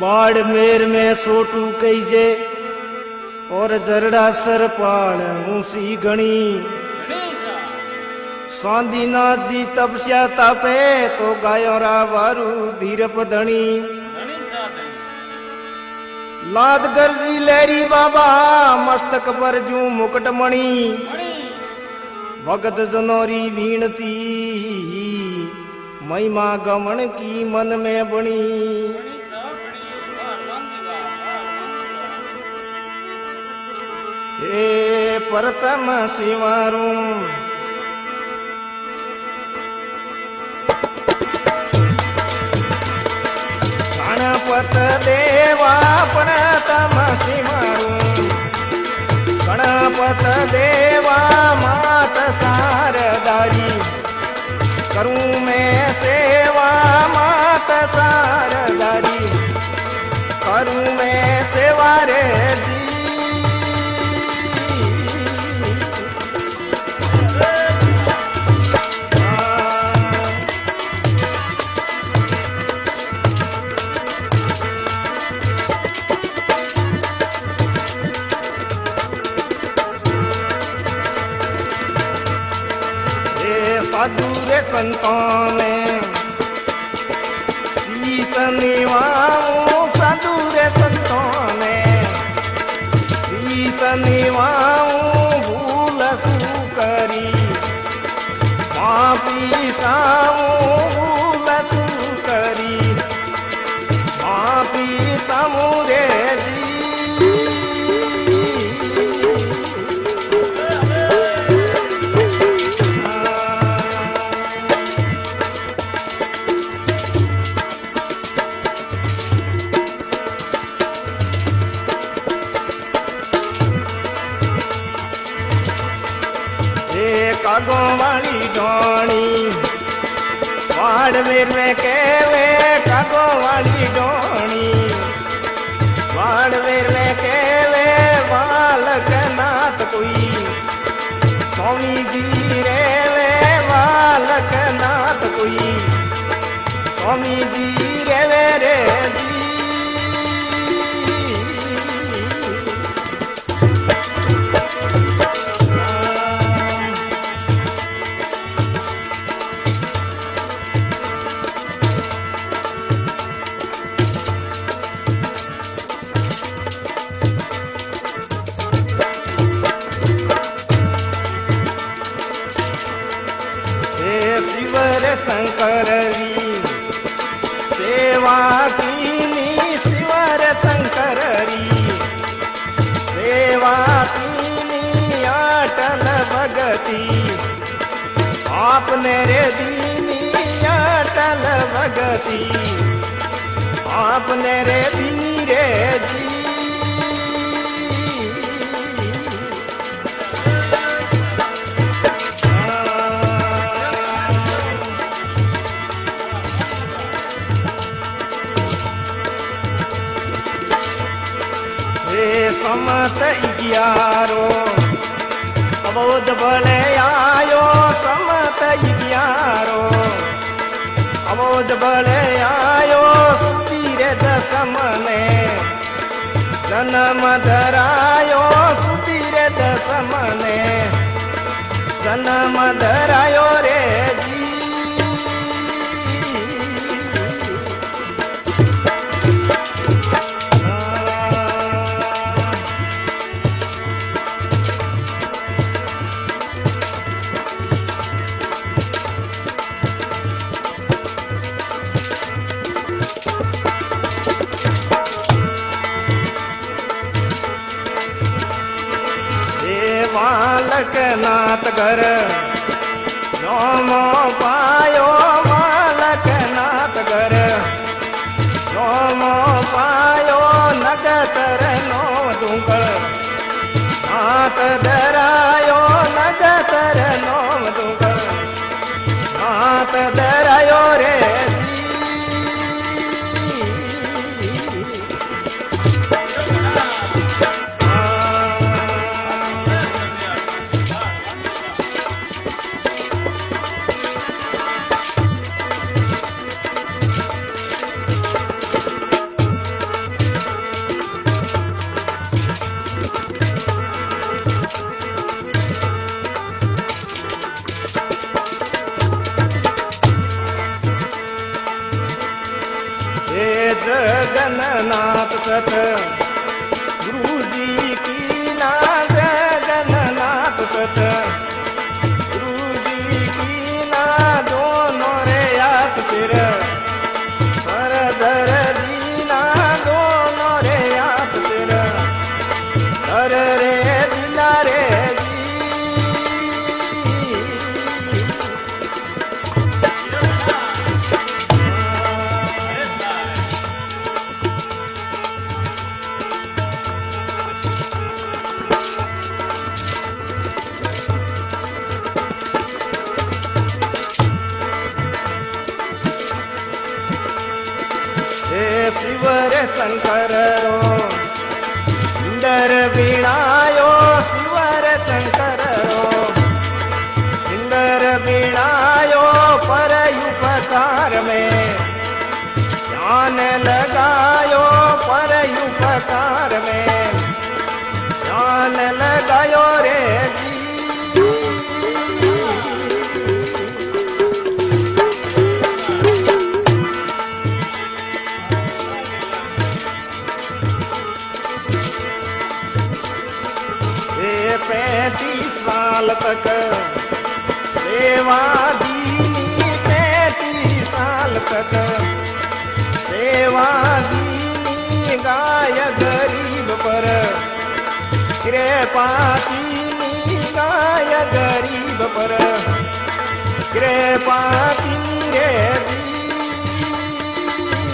बाड़मेर में सोटू कईजे और जरड़ा सरपाल ऊंसी घणी सांदीनाथ जी तपस्या तापे तो गायो रा वारू धीरप धणी लादगर जी लहरी बाबा मस्तक पर जू मुकुट मणि भगत जनोरी वीणती महिमा गमन की मन में बणी हे प्रथम शिवारू गणपत देवा प्रथम शिवारू गणपत देवा मात सारदारी करूं मैं सेवा मात सारदारी करूं मैं सेवा रे जी साधु रे संतों में शीश निवाऊं साधु रे संतों में शीश निवाऊं भूल सू करी पापी साऊं भूल सू करी पापी सामू रे जी कागो वाली डोणी बाड़मेर में केवे कागो वाली डोणी बाड़मेर में केवे बालक नाथ कोई स्वामी जी रेवे बालक नाथ कोई स्वामी जी रेवे रे जी शंकर सेवा कीनी शिवर शंकर सेवा कीनी अटल भगती आपने रे दीनी अटल भगती आपने रे दीनी रे जी समत 11 अबोध भले आयो समत 11 अबोध भले आयो सुधीरे दसम ने जन्म धरायो सुधीरे दसम ने जन्म धरायो रे जी बालक नाथ घर नोमो पायो बालक नाथ घर नोमो पायो नगतर नो डूंगर नाथ धरायो नगतर नो डूंगर नाथ धरायो रे हे जगन्नाथ सत गुरु जी की ना जगन्नाथ सत गुरु जी की ना दोनों रे हाथ सिर पर धर दीना दोनों रे हाथ सिर धर रे दीना रे शिव रे शंकर रो इंदर वीणायो शिव रे शंकर रो इंदर वीणायो पर उपकार में ध्यान लगायो पर उपकार में ध्यान लगायो रे जी ये 35 साल तक सेवा दीनी 35 साल तक सेवा दीनी गाय गरीब पर कृपा कीनी गाय गरीब पर कृपा कीनी रे